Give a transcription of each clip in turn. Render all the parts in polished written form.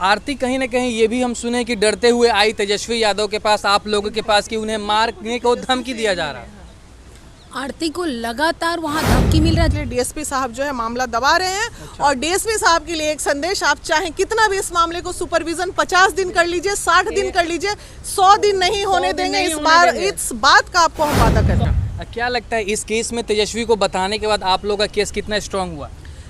आरती कहीं ना कहीं ये भी हम सुने कि डरते हुए आई तेजस्वी यादव के पास, आप लोगों के पास, कि उन्हें मारने को धमकी दिया जा रहा है। आरती को लगातार वहाँ धमकी मिल रहा है। डीएसपी साहब जो है मामला दबा रहे हैं। अच्छा। और डीएसपी साहब के लिए एक संदेश, आप चाहे कितना भी इस मामले को सुपरविजन 50 दिन कर लीजिए, 60 दिन कर लीजिए, 100 दिन नहीं होने देंगे। इस बात का आपको हम वादा करते हैं। क्या लगता है इस केस में तेजस्वी को बताने के बाद आप लोगों का केस कितना स्ट्रांग हुआ?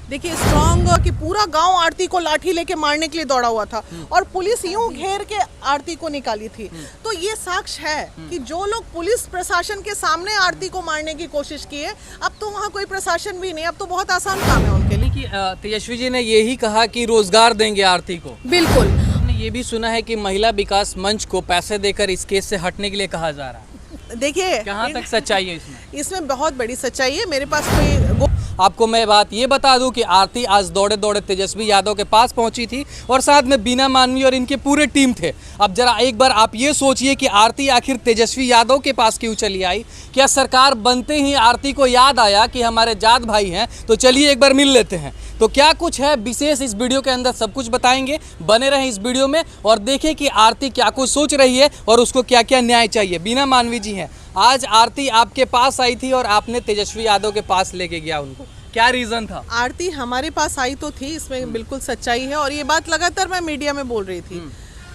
देखिए, स्ट्रांग कि पूरा गांव आरती को लाठी लेके मारने के लिए दौड़ा हुआ था और पुलिस यूं घेर के आरती को निकाली थी। तो ये साक्ष्य है कि जो लोग पुलिस प्रशासन के सामने आरती को मारने की कोशिश की है, अब तो वहाँ कोई प्रशासन भी नहीं, अब तो बहुत आसान काम है उनके लिए। कि तेजस्वी जी ने यही कहा कि रोजगार देंगे आरती को। बिल्कुल। हमने ये भी सुना है कि महिला विकास मंच को पैसे देकर इस केस से हटने के लिए कहा जा रहा है। देखिए, कहाँ तक सच्चाई है इसमें बहुत बड़ी सच्चाई है। मेरे पास कोई आपको मैं बात ये बता दूं कि आरती आज दौड़े दौड़े तेजस्वी यादव के पास पहुंची थी और साथ में बीना मानवी और इनके पूरे टीम थे। अब जरा एक बार आप ये सोचिए कि आरती आखिर तेजस्वी यादव के पास क्यों चली आई? क्या सरकार बनते ही आरती को याद आया कि हमारे जात भाई हैं, तो चलिए एक बार मिल लेते हैं। तो क्या कुछ है विशेष इस वीडियो के अंदर, सब कुछ बताएंगे। बने रहें इस वीडियो में और देखें कि आरती क्या कुछ सोच रही है और उसको क्या क्या न्याय चाहिए। बीना मानवी जी हैं, आज आरती आपके पास आई थी और आपने तेजस्वी यादव के पास लेके गया उनको, क्या रीजन था? आरती हमारे पास आई तो थी, इसमें बिल्कुल सच्चाई है और ये बात लगातार मैं मीडिया में बोल रही थी।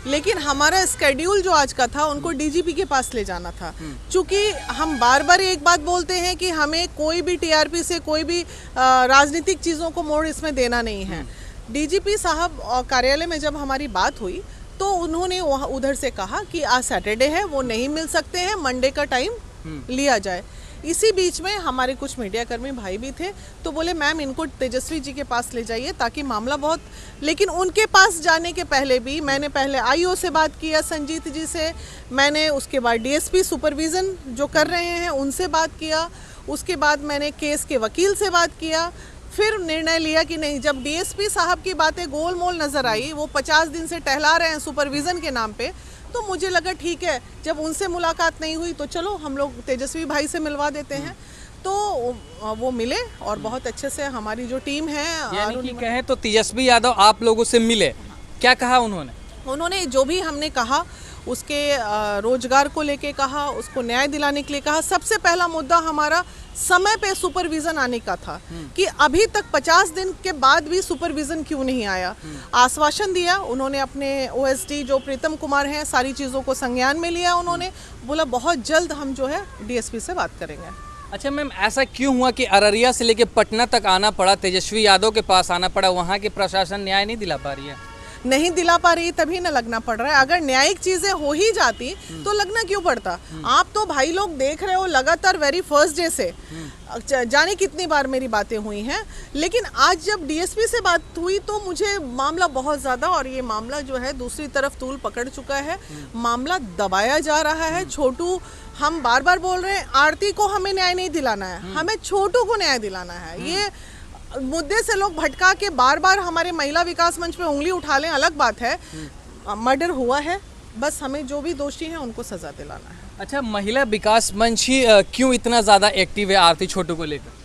लेकिन हमारा स्केड्यूल जो आज का था, उनको डीजीपी के पास ले जाना था। क्योंकि हम बार बार एक बात बोलते हैं कि हमें कोई भी टीआरपी से कोई भी राजनीतिक चीज़ों को मोड़ इसमें देना नहीं है। डीजीपी साहब कार्यालय में जब हमारी बात हुई तो उन्होंने वहाँ उधर से कहा कि आज सैटरडे है, वो नहीं मिल सकते हैं, मंडे का टाइम लिया जाए। इसी बीच में हमारे कुछ मीडियाकर्मी भाई भी थे, तो बोले मैम इनको तेजस्वी जी के पास ले जाइए ताकि मामला बहुत। लेकिन उनके पास जाने के पहले भी मैंने पहले आईओ से बात किया, संजीत जी से, मैंने उसके बाद डीएसपी सुपरविज़न जो कर रहे हैं उनसे बात किया, उसके बाद मैंने केस के वकील से बात किया। फिर निर्णय लिया कि नहीं, जब डीएसपी साहब की बातें गोल मोल नज़र आई, वो 50 दिन से टहला रहे हैं सुपरविज़न के नाम पे, तो मुझे लगा ठीक है, जब उनसे मुलाकात नहीं हुई तो चलो हम लोग तेजस्वी भाई से मिलवा देते हैं। तो वो मिले और बहुत अच्छे से हमारी जो टीम है, यानी कि कहें तो तेजस्वी यादव आप लोगों से मिले, क्या कहा उन्होंने? उन्होंने जो भी हमने कहा, उसके रोजगार को लेके कहा, उसको न्याय दिलाने के लिए कहा। सबसे पहला मुद्दा हमारा समय पे सुपरविज़न आने का था कि अभी तक 50 दिन के बाद भी सुपरविज़न क्यों नहीं आया। आश्वासन दिया उन्होंने, अपने ओएसडी जो प्रीतम कुमार हैं, सारी चीज़ों को संज्ञान में लिया। उन्होंने बोला बहुत जल्द हम जो है डीएसपी से बात करेंगे। अच्छा मैम, ऐसा क्यों हुआ कि अररिया से लेके पटना तक आना पड़ा, तेजस्वी यादव के पास आना पड़ा? वहाँ की प्रशासन न्याय नहीं दिला पा रही है? नहीं दिला पा रही, तभी ना लगना पड़ रहा है। अगर न्यायिक चीजें हो ही जाती तो लगना क्यों पड़ता? आप तो भाई लोग देख रहे हो लगातार वेरी फर्स्ट डे से, जाने कितनी बार मेरी बातें हुई हैं। लेकिन आज जब डीएसपी से बात हुई तो मुझे मामला बहुत ज़्यादा, और ये मामला जो है दूसरी तरफ तूल पकड़ चुका है, मामला दबाया जा रहा है। छोटू, हम बार बार बोल रहे हैं आरती को हमें न्याय नहीं दिलाना है, हमें छोटू को न्याय दिलाना है। ये मुद्दे से लोग भटका के बार बार हमारे महिला विकास मंच पे उंगली उठा लें, अलग बात है। मर्डर हुआ है, बस हमें जो भी दोषी हैं उनको सजा दिलाना है। अच्छा, महिला विकास मंच ही क्यों इतना ज़्यादा एक्टिव है आरती छोटू को लेकर?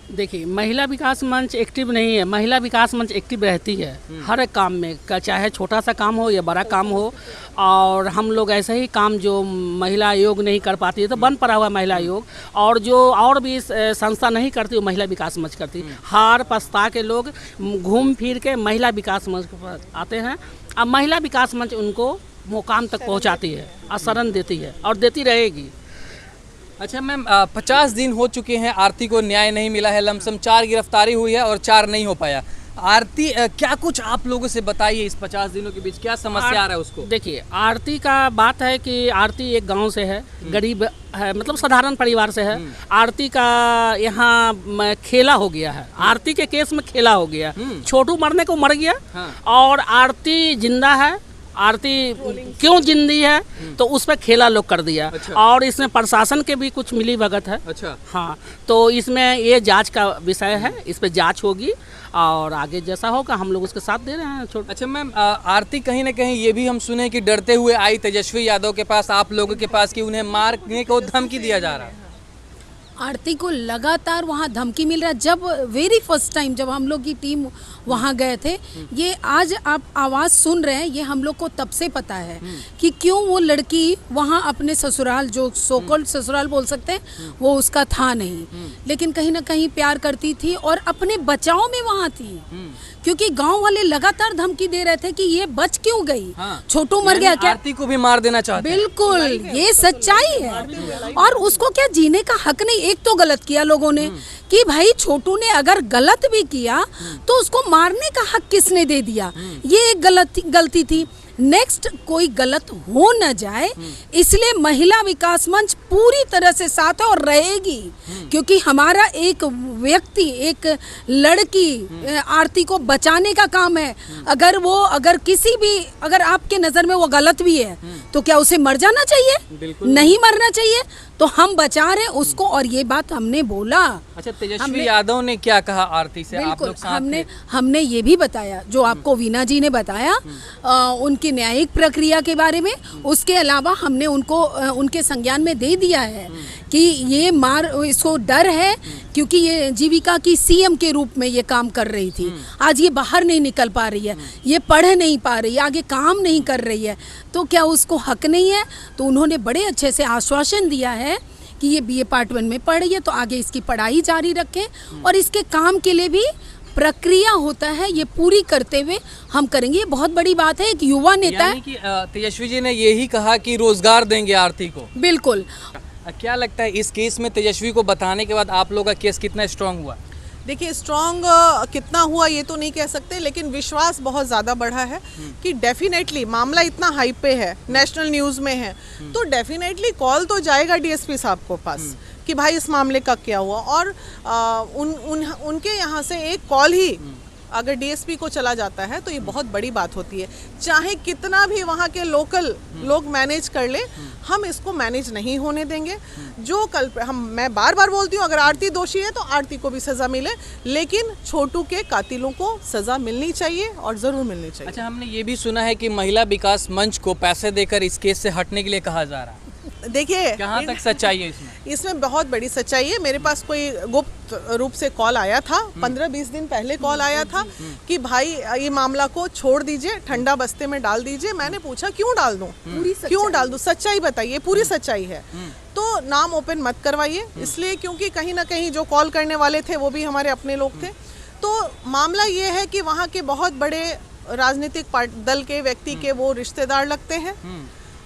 देखिए, महिला विकास मंच एक्टिव नहीं है, महिला विकास मंच एक्टिव रहती है हर एक काम में, चाहे छोटा सा काम हो या बड़ा काम हो। और हम लोग ऐसे ही काम जो महिला आयोग नहीं कर पाती है तो बंद पड़ा हुआ महिला आयोग, और जो और भी संस्था नहीं करती वो महिला विकास मंच करती। हार पछता के लोग घूम फिर के महिला विकास मंच पर आते हैं। अब महिला विकास मंच उनको मुकाम तक पहुंचाती है और शरण देती है और देती रहेगी। अच्छा मैम, 50 दिन हो चुके हैं, आरती को न्याय नहीं मिला है। लमसम 4 गिरफ्तारी हुई है और 4 नहीं हो पाया। आरती क्या कुछ आप लोगों से बताइए, इस 50 दिनों के बीच क्या समस्या आ रहा है उसको? देखिए, आरती का बात है कि आरती एक गांव से है, गरीब है, मतलब साधारण परिवार से है। आरती का यहाँ खेला हो गया है, आरती के केस में खेला हो गया। छोटू मरने को मर गया। हाँ। और आरती जिंदा है। आरती क्यों जिंदी है तो उस पर खेला लोग कर दिया। अच्छा। और इसमें प्रशासन के भी कुछ मिली भगत है। अच्छा। हाँ, तो इसमें ये जांच का विषय है, इस पर जांच होगी और आगे जैसा होगा हम लोग उसके साथ दे रहे हैं। अच्छा मैम, आरती कहीं ना कहीं ये भी हम सुने कि डरते हुए आई तेजस्वी यादव के पास, आप लोगों के पास, कि उन्हें मारने को धमकी दिया जा रहा है। आरती को लगातार वहाँ धमकी मिल रहा है। जब वेरी फर्स्ट टाइम जब हम लोग की टीम वहाँ गए थे, ये आज आप आवाज़ सुन रहे हैं, ये हम लोग को तब से पता है कि क्यों वो लड़की वहाँ अपने ससुराल, जो सोकॉल्ड ससुराल बोल सकते हैं, वो उसका था नहीं, लेकिन कहीं ना कहीं प्यार करती थी और अपने बचाव में वहाँ थी, क्योंकि गांव वाले लगातार धमकी दे रहे थे कि ये बच क्यों गई, छोटू मर गया क्या, आरती को भी मार देना चाहते हैं। बिल्कुल ये सच्चाई है। और उसको क्या जीने का हक नहीं। एक तो गलत किया लोगों ने कि भाई छोटू ने अगर गलत भी किया तो उसको मारने का हक किसने दे दिया, ये एक गलती थी। नेक्स्ट कोई गलत हो न जाए, इसलिए महिला विकास मंच पूरी तरह से साथ है और रहेगी, क्योंकि हमारा एक व्यक्ति, एक लड़की आरती को बचाने का काम है। अगर किसी भी, अगर आपके नज़र में वो गलत भी है तो क्या उसे मर जाना चाहिए? नहीं मरना चाहिए। तो हम बचा रहे उसको, और ये बात हमने बोला। अच्छा, तेजस्वी यादव ने क्या कहा आरती से? आप लोग साथ हमने ये भी बताया जो आपको वीना जी ने बताया, उनकी न्यायिक प्रक्रिया के बारे में। उसके अलावा हमने उनको उनके संज्ञान में दे दिया है कि ये इसको डर है, क्योंकि ये जीविका की सीएम के रूप में ये काम कर रही थी। आज ये बाहर नहीं निकल पा रही है, ये पढ़ नहीं पा रही है, आगे काम नहीं कर रही है, तो क्या उसको हक नहीं है? तो उन्होंने बड़े अच्छे से आश्वासन दिया है कि ये बीए पार्ट 1 में पढ़ रही है तो आगे इसकी पढ़ाई जारी रखें, और इसके काम के लिए भी प्रक्रिया होता है, ये पूरी करते हुए हम करेंगे। ये बहुत बड़ी बात है। एक युवा नेता है। कि तेजस्वी जी ने यही कहा कि रोजगार देंगे आरती को। बिल्कुल। क्या लगता है इस केस में तेजस्वी को बताने के बाद आप लोगों का केस कितना स्ट्रांग हुआ? देखिए, स्ट्रॉन्ग कितना हुआ ये तो नहीं कह सकते, लेकिन विश्वास बहुत ज़्यादा बढ़ा है कि डेफिनेटली मामला इतना हाइप पे है, नेशनल न्यूज़ में है, तो डेफिनेटली कॉल तो जाएगा डीएसपी साहब को पास कि भाई इस मामले का क्या हुआ। और उनके यहाँ से एक कॉल ही अगर डीएसपी को चला जाता है तो ये बहुत बड़ी बात होती है। चाहे कितना भी वहाँ के लोकल लोग मैनेज कर ले, हम इसको मैनेज नहीं होने देंगे। जो मैं बार बार बोलती हूँ, अगर आरती दोषी है तो आरती को भी सज़ा मिले, लेकिन छोटू के कातिलों को सज़ा मिलनी चाहिए और ज़रूर मिलनी चाहिए। अच्छा, हमने ये भी सुना है कि महिला विकास मंच को पैसे देकर इस केस से हटने के लिए कहा जा रहा है। देखिए, कहाँ तक सच्चाई है इसमें बहुत बड़ी सच्चाई है। मेरे पास कोई गुप्त रूप से कॉल आया था, 15-20 दिन पहले कॉल आया था कि भाई ये मामला को छोड़ दीजिए, ठंडा बस्ते में डाल दीजिए। मैंने पूछा क्यों डाल दूं, क्यों डाल दूं, सच्चाई बताइए, पूरी सच्चाई है तो नाम ओपन मत करवाइए। इसलिए क्योंकि कहीं ना कहीं जो कॉल करने वाले थे वो भी हमारे अपने लोग थे। तो मामला ये है कि वहाँ के बहुत बड़े राजनीतिक दल के व्यक्ति के वो रिश्तेदार लगते हैं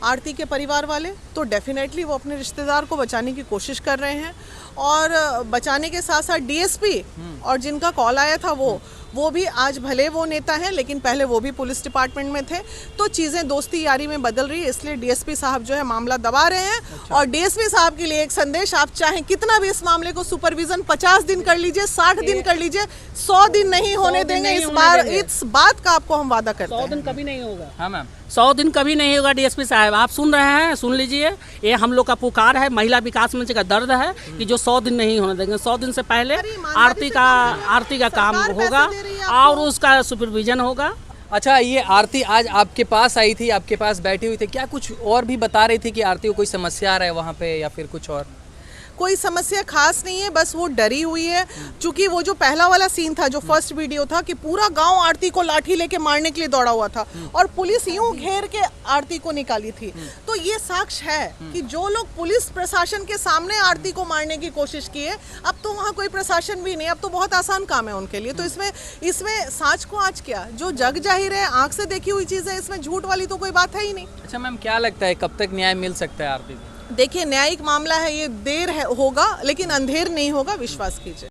आरती के परिवार वाले, तो डेफिनेटली वो अपने रिश्तेदार को बचाने की कोशिश कर रहे हैं। और बचाने के साथ साथ डीएसपी और जिनका कॉल आया था वो भी आज भले वो नेता हैं, लेकिन पहले वो भी पुलिस डिपार्टमेंट में थे। तो चीज़ें दोस्ती यारी में बदल रही है, इसलिए डीएसपी साहब जो है मामला दबा रहे हैं। और डीएसपी साहब के लिए एक संदेश, आप चाहें कितना भी इस मामले को सुपरविजन 50 दिन कर लीजिए, 60 दिन कर लीजिए, 100 दिन नहीं होने देंगे। इस बात का आपको हम वादा करते हैं। 100 दिन कभी नहीं होगा। हाँ मैम, 100 दिन कभी नहीं होगा। डीएसपी साहब आप सुन रहे हैं, सुन लीजिए, ये हम लोग का पुकार है, महिला विकास मंच का दर्द है कि जो 100 दिन नहीं होने देंगे। 100 दिन से पहले आरती का काम होगा और उसका सुपरविजन होगा। अच्छा, ये आरती आज आपके पास आई थी, आपके पास बैठी हुई थी, क्या कुछ और भी बता रही थी कि आरती को कोई समस्या आ रहा है वहाँ पे या फिर कुछ और? कोई समस्या खास नहीं है, बस वो डरी हुई है। चूंकि वो जो पहला वाला सीन था, जो फर्स्ट वीडियो था कि पूरा गांव आरती को लाठी लेके मारने के लिए दौड़ा हुआ था और पुलिस यूं घेर के आरती को निकाली थी, तो ये साक्ष्य है कि जो लोग पुलिस प्रशासन के सामने आरती को मारने की कोशिश किए, अब तो वहाँ कोई प्रशासन भी नहीं, अब तो बहुत आसान काम है उनके लिए। तो इसमें साँच को आज क्या, जो जग जाहिर है, आंख से देखी हुई चीज़ है, इसमें झूठ वाली तो कोई बात है ही नहीं। अच्छा मैम, क्या लगता है कब तक न्याय मिल सकता है आरती को? देखिए, न्यायिक मामला है, ये देर होगा लेकिन अंधेर नहीं होगा, विश्वास कीजिए।